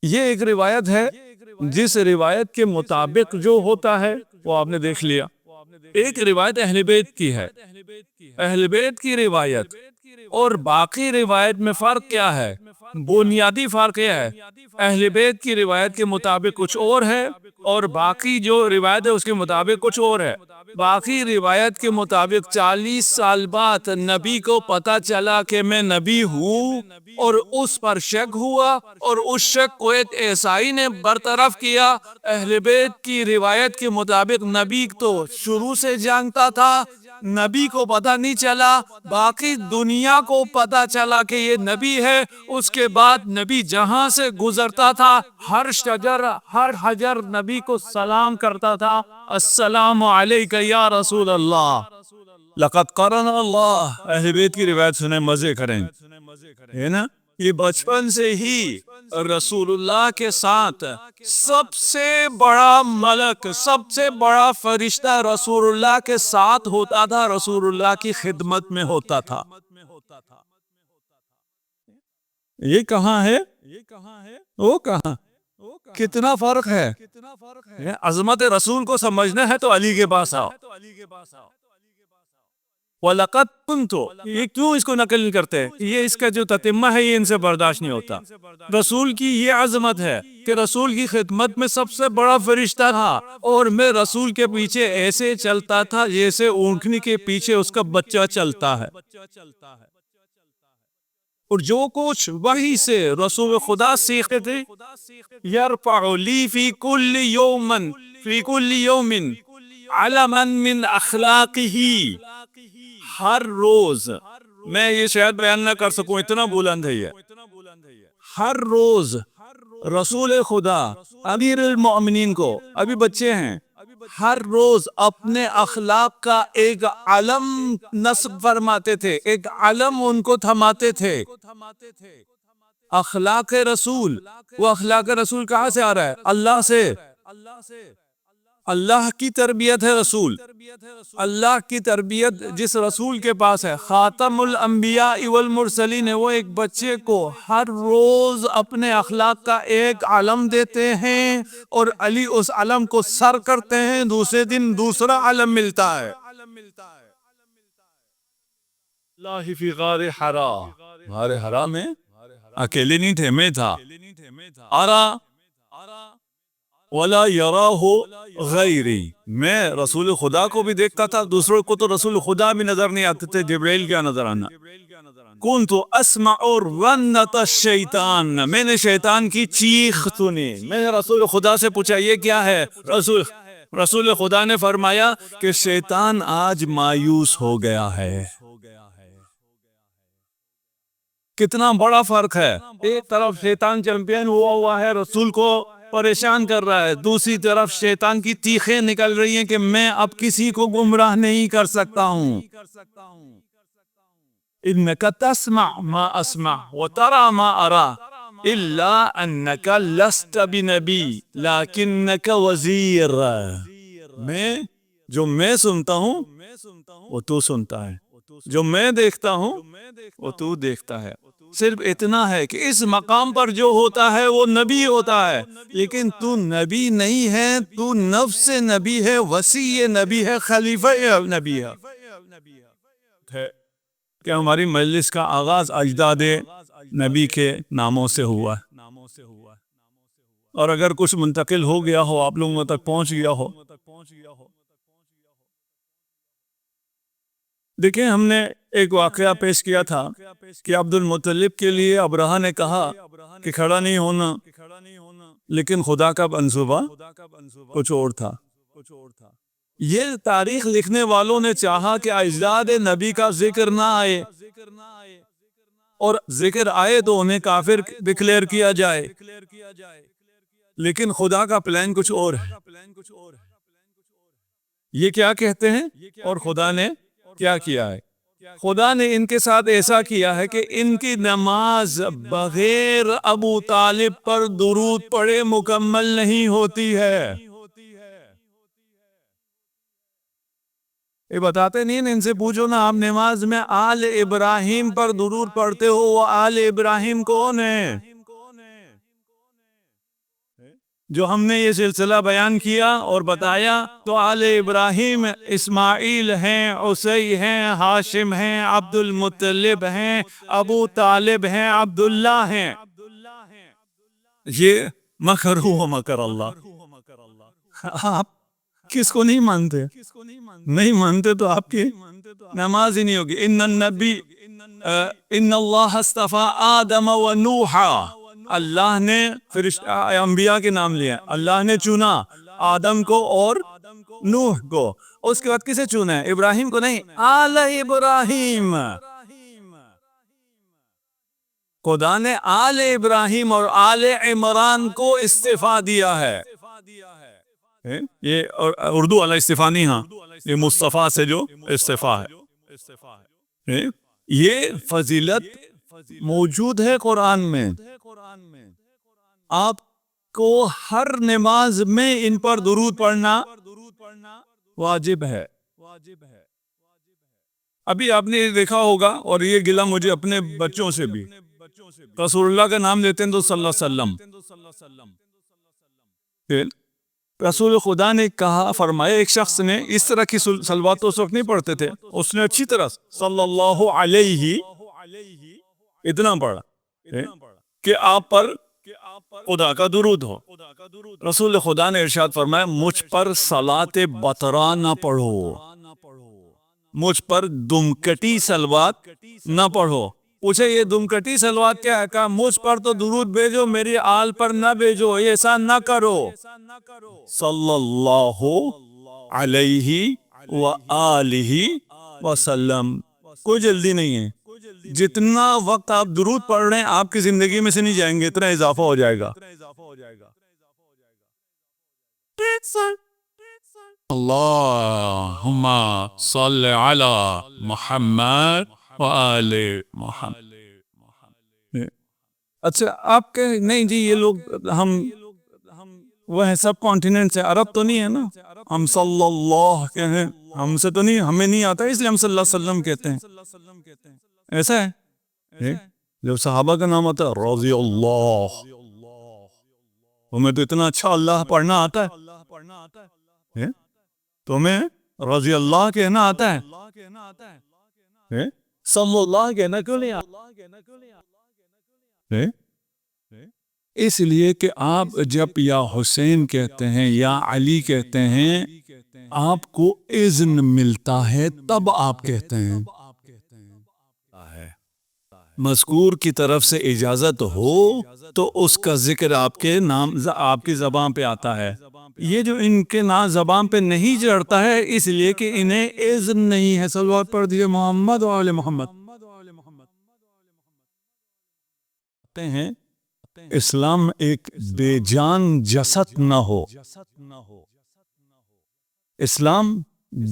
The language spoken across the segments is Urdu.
یہ ایک روایت ہے، جس روایت کے مطابق جو ہوتا ہے وہ آپ نے دیکھ لیا۔ ایک روایت اہل بیت کی ہے، اہل بیت کی روایت اور باقی روایت میں فرق کیا ہے؟ بنیادی فرق یہ ہے، اہل بیت کی روایت کے مطابق کچھ اور ہے اور باقی جو روایت ہے اس کے مطابق کچھ اور ہے۔ باقی روایت کے مطابق 40 سال بعد نبی کو پتا چلا کہ میں نبی ہوں، اور اس پر شک ہوا اور اس شک کو ایک عیسائی نے برطرف کیا۔ اہل بیت کی روایت کے مطابق نبی تو شروع سے جانتا تھا، نبی کو پتہ نہیں چلا، باقی دنیا کو پتہ چلا کہ یہ نبی ہے۔ اس کے بعد نبی جہاں سے گزرتا تھا ہر شجر ہر حجر نبی کو سلام کرتا تھا، السلام علیک یا رسول اللہ، لقد قرن اللہ۔ اہل بیت کی روایت سنیں، مزے کریں، ہے نا؟ یہ بچپن سے ہی رسول اللہ کے ساتھ سب سے بڑا ملک، سب سے بڑا فرشتہ رسول اللہ کے ساتھ ہوتا تھا، رسول اللہ کی خدمت میں ہوتا تھا۔ یہ کہاں ہے؟ وہ کہاں؟ کتنا فرق ہے؟ عظمت رسول کو سمجھنا ہے تو علی کے پاس آؤ۔ وَلَقَدْ كُنْتُ، یہ کیوں اس کو نقل کرتے ہیں؟ یہ اس کا جو تتمہ ہے یہ ان سے برداشت نہیں ہوتا۔ رسول کی یہ عظمت ہے کہ رسول کی خدمت میں سب سے بڑا فرشتہ تھا، اور میں رسول کے پیچھے ایسے چلتا تھا جیسے اونٹنی کے پیچھے اس کا بچہ چلتا ہے، اور جو کچھ وحی سے رسول خدا سیکھتے تھے، یرفع لی فی کل یوم علما من اخلاقہ، ہر روز، میں یہ شاید بیان نہ کر سکوں اتنا بلند ہے یہ، ہر روز رسول خدا امیر المؤمنین کو، ابھی بچے ہیں، ہر روز اپنے اخلاق کا ایک علم نصب فرماتے تھے، ایک علم ان کو تھماتے تھے۔ اخلاق رسول، وہ اخلاق رسول کہاں سے آ رہا ہے؟ اللہ سے۔ اللہ کی تربیت ہے رسول، اللہ کی تربیت جس رسول کے پاس ہے، خاتم الانبیاء والمرسلین ہے، وہ ایک بچے کو ہر روز اپنے اخلاق کا ایک علم دیتے ہیں، اور علی اس علم کو سر کرتے ہیں، دوسرے دن دوسرا علم ملتا ہے۔ اللہ فی غار حرا، غار حرا میں اکیلے نہیں تھے، میں تھا، ارا ولا یراہ غیری، میں رسول خدا کو بھی دیکھتا تھا، دوسروں کو تو رسول خدا بھی نظر نہیں آتے تھے، جبرائیل کیا نظر آنا۔ کنت اسمع رنۃ الشیطان، میں نے شیطان کی چیخ سنی، میں نے رسول خدا سے پوچھا یہ کیا ہے؟ رسول خدا نے فرمایا کہ شیطان آج مایوس ہو گیا ہے۔ کتنا بڑا فرق ہے، ایک طرف شیطان چیمپئن ہوا ہے، رسول کو پریشان کر رہا ہے، دوسری طرف شیطان کی تیخیں نکل رہی ہیں کہ میں اب کسی کو گمراہ نہیں کر سکتا ہوں۔ انک تسمع ما اسمع وترى ما ارى الا انک لست بنبی لکنک وزیر، جو میں سنتا ہوں وہ تو سنتا ہے، جو میں دیکھتا ہوں وہ تو دیکھتا ہے۔ صرف اتنا ہے کہ اس مقام پر جو ہوتا ہے وہ نبی ہوتا ہے، لیکن تو نبی نہیں ہے، تو نفس نبی ہے، وصی نبی ہے، خلیفہ نبی ہے۔ کہ ہماری مجلس کا آغاز اجداد نبی کے ناموں سے ہوا ہے، اور اگر کچھ منتقل ہو گیا ہو، آپ لوگوں تک پہنچ گیا ہو۔ دیکھیں، ہم نے ایک واقعہ پیش کیا تھا کہ عبد المطلب کے لیے ابرہہ نے کہا کہ کھڑا نہیں ہونا، لیکن خدا کا منصوبہ کچھ اور تھا۔ یہ تاریخ لکھنے والوں نے چاہا کہ اجداد نبی کا ذکر نہ آئے، اور ذکر آئے تو انہیں کافر ڈکلیئر کیا جائے، لیکن خدا کا پلان کچھ اور ہے۔ یہ کیا کہتے ہیں؟ اور خدا نے کیا کیا ہے؟ خدا نے ان کے ساتھ ایسا کیا ہے کہ ان کی نماز بغیر ابو طالب پر درود پڑھے مکمل نہیں ہوتی ہے۔ یہ بتاتے نہیں، ان سے پوچھو نا، آپ نماز میں آل ابراہیم پر درود پڑھتے ہو، وہ آل ابراہیم کون ہے؟ جو ہم نے یہ سلسلہ بیان کیا اور بتایا تو آل ابراہیم اسماعیل ہیں، عیسی ہیں، ہاشم ہیں، عبد المطلب ہیں، ابو طالب ہیں، عبداللہ ہیں. یہ مکروا و مکر اللہ. آپ کس کو نہیں مانتے؟ نہیں مانتے تو آپ کی نماز ہی نہیں ہوگی. ان اللہ اصطفیٰ آدم و نوحا. اللہ نے انبیاء کے نام لیا. اللہ نے چنا آدم کو اور نوح کو. اس کے بعد کسے چنا ہے؟ ابراہیم کو نہیں، آل ابراہیم. خدا نے آل ابراہیم اور آل عمران کو استفا دیا ہے. یہ اردو والا استفا نہیں، ہاں یہ مصطفیٰ سے جو استفا ہے. یہ فضیلت موجود ہے قرآن میں. آپ کو ہر نماز میں ان پر درود پڑھنا واجب ہے. ابھی آپ نے دیکھا ہوگا، اور یہ گلہ مجھے اپنے بچوں سے بھی، رسول اللہ کا نام لیتے ہیں تو صلی اللہ علیہ وسلم. رسول خدا نے کہا، فرمایا، ایک شخص نے اس طرح کی صلوات اس وقت نہیں پڑھتے تھے، اس نے اچھی طرح صلی اللہ علیہ اتنا پڑھا کہ آپ پر خدا کا درود ہو. رسول خدا نے ارشاد فرمایا، مجھ پر صلاۃ بطرا نہ پڑھو، مجھ پر دمکٹی صلوات نہ پڑھو. پوچھے یہ دمکٹی صلوات کیا ہے؟ کہا مجھ پر تو درود بھیجو، میری آل پر نہ بھیجو، ایسا نہ کرو. صلی اللہ علیہ وآلہ وسلم. کوئی جلدی نہیں ہے. جتنا وقت آپ درود پڑھ رہے ہیں آپ کی زندگی میں سے نہیں جائیں گے، اتنا اضافہ ہو جائے گا. اللہم صل علی محمد وآل محمد. اچھا آپ کے نہیں جی، یہ لوگ ہم وہ ہیں سب کانٹیننٹ سے، عرب تو نہیں ہے نا. ہم صلی اللہ کے ہیں، ہم سے تو نہیں، ہمیں نہیں آتا اس لیے ہم صلی اللہ علیہ وسلم کہتے ہیں. ایسا ہے جب صحابہ کا نام آتا ہے رضی اللہ، تمہیں تو اتنا اچھا اللہ پڑھنا آتا ہے، تمہیں رضی اللہ کہنا آتا ہے، صلی اللہ کہنا کیوں نہیں آتا؟ اس لیے کہ آپ جب یا حسین کہتے ہیں یا علی کہتے ہیں، آپ کو اذن ملتا ہے تب آپ کہتے ہیں. مذکور کی طرف سے اجازت ہو تو اس کا ذکر آپ کے نام، آپ کی زبان پہ آتا ہے. یہ جو ان کے نام زبان پہ نہیں چڑھتا ہے اس لیے کہ انہیں اذن نہیں ہے. صلوات پڑھ دیجئے محمد و آل محمد. ہیں اسلام ایک بے جان جسد نہ ہو. اسلام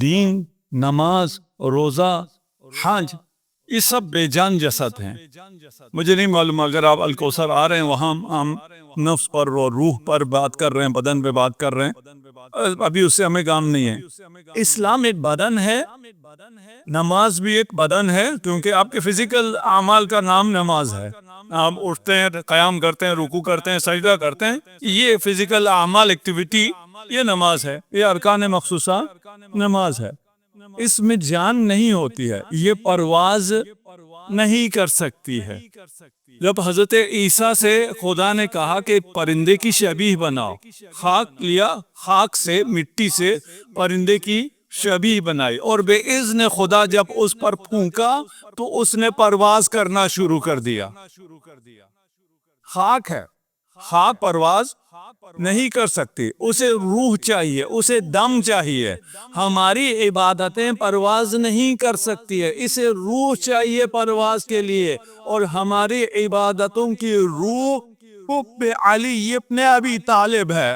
دین، نماز، روزہ، حج، یہ سب بے جان جسد ہیں. مجھے نہیں معلوم، اگر آپ الکوثر آ رہے ہیں وہاں ہم نفس پر اور روح پر بات کر رہے ہیں، بدن پہ بات کر رہے ہیں، ابھی اس سے ہمیں کام نہیں ہے. اسلام ایک بدن ہے، نماز بھی ایک بدن ہے، کیونکہ آپ کے فزیکل اعمال کا نام نماز ہے. آپ اٹھتے ہیں، قیام کرتے ہیں، رکوع کرتے ہیں، سجدہ کرتے ہیں، یہ فزیکل اعمال ایکٹیویٹی، یہ نماز ہے. یہ ارکان مخصوصہ نماز ہے. اس میں جان نہیں ہوتی ہے، یہ پرواز نہیں کر سکتی ہے. جب حضرت عیسیٰ سے خدا نے کہا کہ پرندے کی شبیہ بناؤ، خاک لیا، خاک سے، مٹی سے پرندے کی شبیہ بنائی، اور بے اذن خدا جب اس پر پھونکا تو اس نے پرواز کرنا شروع کر دیا. خاک ہے، خاک پرواز نہیں کر سکتی، اسے روح چاہیے، اسے دم چاہیے. ہماری عبادتیں پرواز نہیں کر سکتی ہے، اسے روح چاہیے پرواز کے لیے. اور ہماری عبادتوں کی روح حب علی ابن ابی طالب ہے.